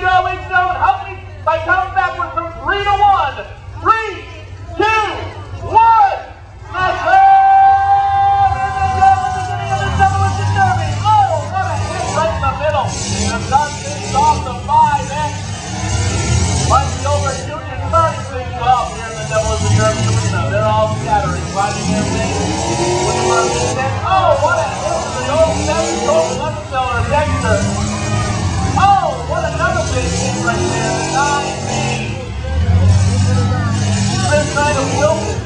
go, ladies and gentlemen. Help me by counting backwards from 3 to 1. 3, 2, 1. Let's go! Demolition Derby. Oh, what a hit right in the middle. The sun is off the 5X. Mikey over Jr. starting things off here in the Demolition Derby arena. They're all scattering, finding their way with the first hit. Oh, what a hit to the old 7 goal 11 cylinder Dexter. Oh, what another big hit right there. The 9B. This night of Wilson.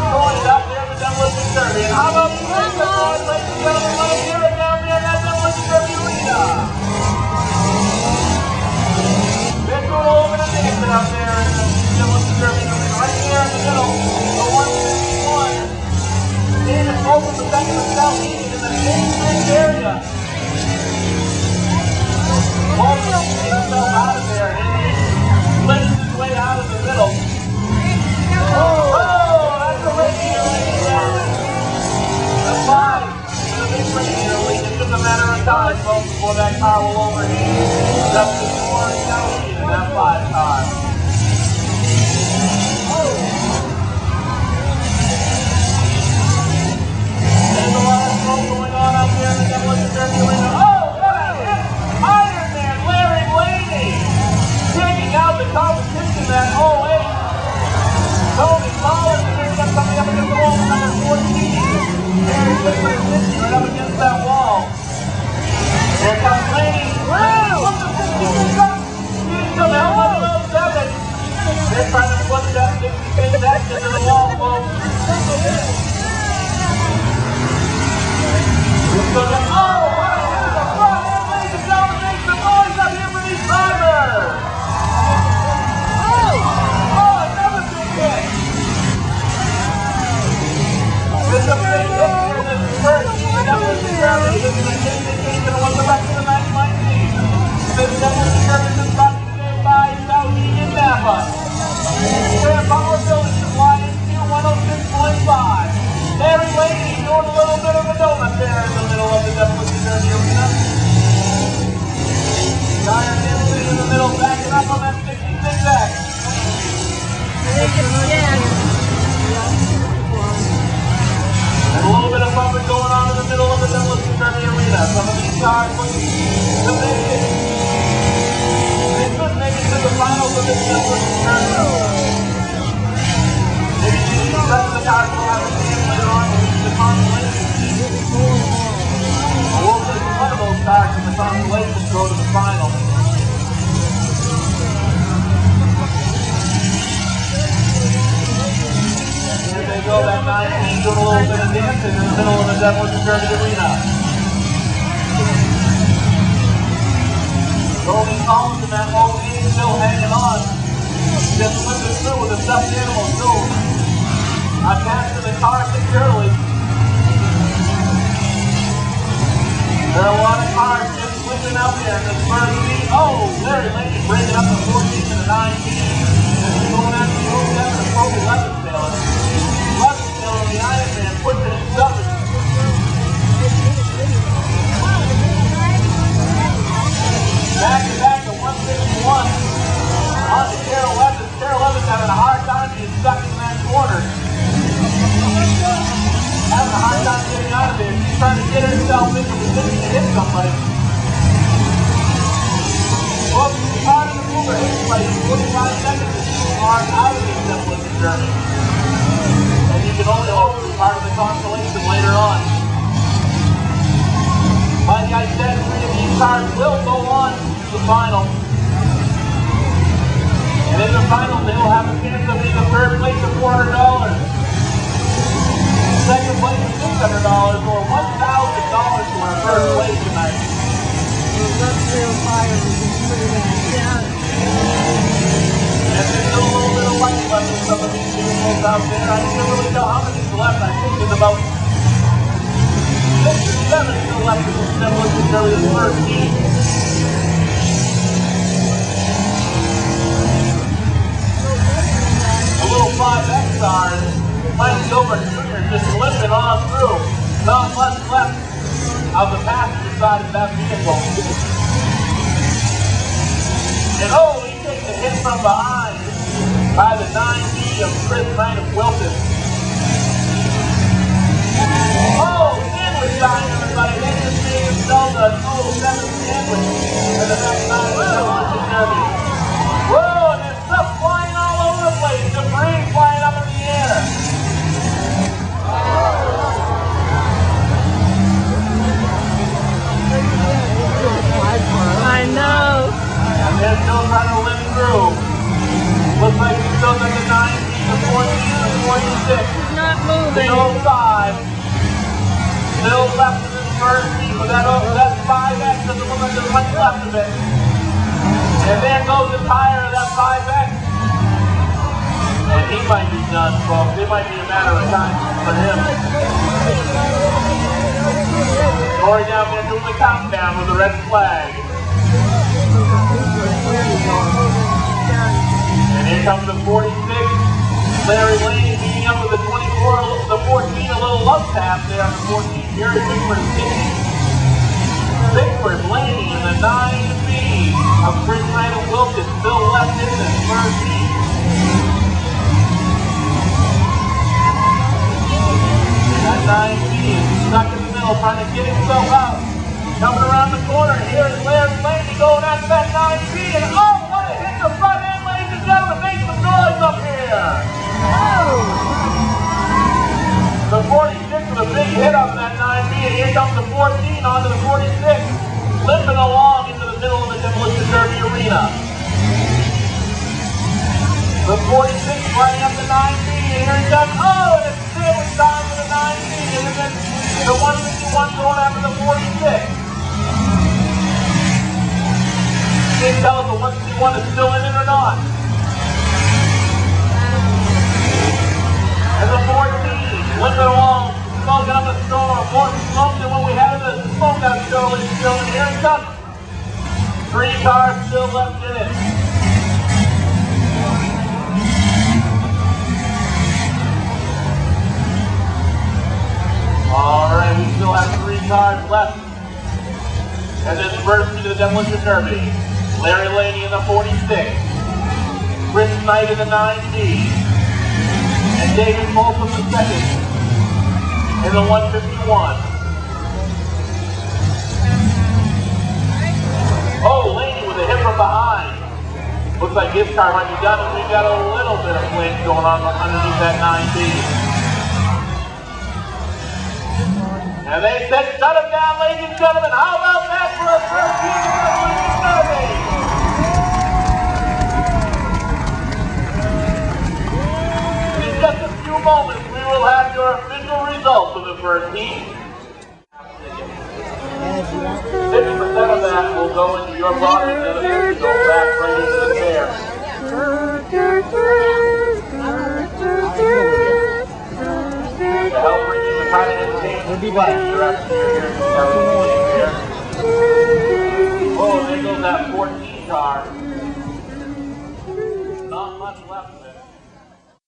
Throwing it up there in the Demolition Derby. And how about the boys, ladies and gentlemen? Let us hear it down there in that Demolition Derby arena. They're doing a little bit of dancing out there in the Demolition Derby arena. Right there in the middle, the 151. David Bolton, the second of Skowhegan in the mid-range area. Bolton takes himself out of there and he splits his way out of the middle. Oh, that's a radiator leak there. The 5 is a big radiator leak. It's just a matter of time, folks, before that car will overheat. That's the more Skowhegan in that 5 car. There's a lot of smoke going on out there in the Demolition Derby arena. Oh, what a hit! Iron Man Larry Blaney taking out the competition at 08. Tony Collins is coming up against the wall with number 14. Very quickly sitting right up against that wall. Here comes Blaney. Look at 66 up. He's come out with 07. They're trying to put that 66 back into the wall, folks. Oh, what a hit in the front end, ladies and gentlemen. Make some noise up here for these drivers. Oh, another big hit. This is a big hit here in this first Demolition Derby. This is a indication of what the rest of the match might be. This Demolition Derby is brought to you today by Skowhegan Napa. We're at Power Building Supply into 106.5. Larry Laney doing a little bit of a donut there in the middle of the Demolition Derby arena. Iron Man in the middle, backing up on that 66X. And a little bit of bumping going on in the middle of the Demolition Derby arena. Some of these cars looking to make it. They could make it to the finals of this Demolition Derby. Maybe some of the cars will have a chance later on to reach the consolation. We'll see if one of those cars in the consolation go to the final. Here they go, that 9 doing a little bit of dancing in the middle of the Demolition Derby arena. Tony Collins and that whole team still hanging on. Just slipping through with a stuffed animal too. I'm passing the car securely. There are a lot of cars just slipping out there in this first heat. Oh, Larry Laney breaking up the 14 to the 19. This is going after the 07 and Pro 11 sailor. 11 sailor, the Iron Man, pushing and shoving. Back to back to 151. On to Carol Evans. Carol Evans having a hard time being stuck in that corner. Having a hard time getting out of there. She's trying to get herself into a position to hit somebody. Well, the car in the mover hits by 45 seconds and she's hard out of this Demolition Derby. And you can only hope to be part of the consolation later on. Like I said, 3 of these cars will go on to the final. And in the final, they will have a chance of being a third place of $400. Second place of $600 or $1,000 for our first place tonight. And there's still a little bit of light left in some of these vehicles out there. I can't really know how many is left. I think there's about 6 or 7 still left in this Demolition Derby this first heat. A little 5X car, Mike Gilbert Jr. just limping on through. Not much left of the passenger side of that vehicle. And oh, he takes a hit from behind by the 9B of Chris Knight of Wilton. Oh, sandwich time, everybody. They just made themselves a total 7 sandwich in the next 9 Demolition Derby. Whoa, and there's stuff flying all over the place. Debris flying up in the air. I know. And they're still trying to live through. Looks like he's still at the 9B, the 14, the 46. He's not moving. The 05. Still left in his first heat with that 5X doesn't look like there's much left of it. And there goes the tire of that 5X. And he might be done, folks. It might be a matter of time for him. Corey down there doing the countdown with the red flag. And here comes the 46. Larry Laney beating up with the 24, the 14, a little love tap there on the 14. Jerry Bickford kicking. Bickford, Laney, and the 9B of Chris Knight of Wilton still left in this first heat. That 9B is stuck in the middle, trying to get himself out. Coming around the corner, here is Larry Laney going after that 9B, and oh, what a hit to front end, ladies and gentlemen, make some noise up here. The 46 with a big hit on that 9B, and here comes the 14 onto the 46, limping along into the middle of the Demolition Derby arena. The 46 running up the 9B, and here he comes, oh, and it's sandwich time for the 9B, and then the 151 going after the 46. Can you tell if the 151 is still in it or not? And the 14, limping along, smoking up a storm, more smoke than what we had in the smoke out show, ladies and gentlemen. Here it comes. 3 cars still left in it. Alright, we still have 3 cars left. And this first to the Demolition Derby. Larry Laney in the 46. Chris Knight in the 9B. And David Folsom the second in the 151. Oh, Laney with a hit from behind. Looks like his car might be done, and we've got a little bit of flames going on underneath that 9B. And they said, shut him down, ladies and gentlemen. How about that for a first heat of Demolition Derby? In just a few moments, we will have your official results of the first heat. 50% of that will go into your pocket, and the other 50% will go back right into the fair. To help bring you the kind of entertainment we'll be back here in the Oh, there goes that 14 car. Not much left.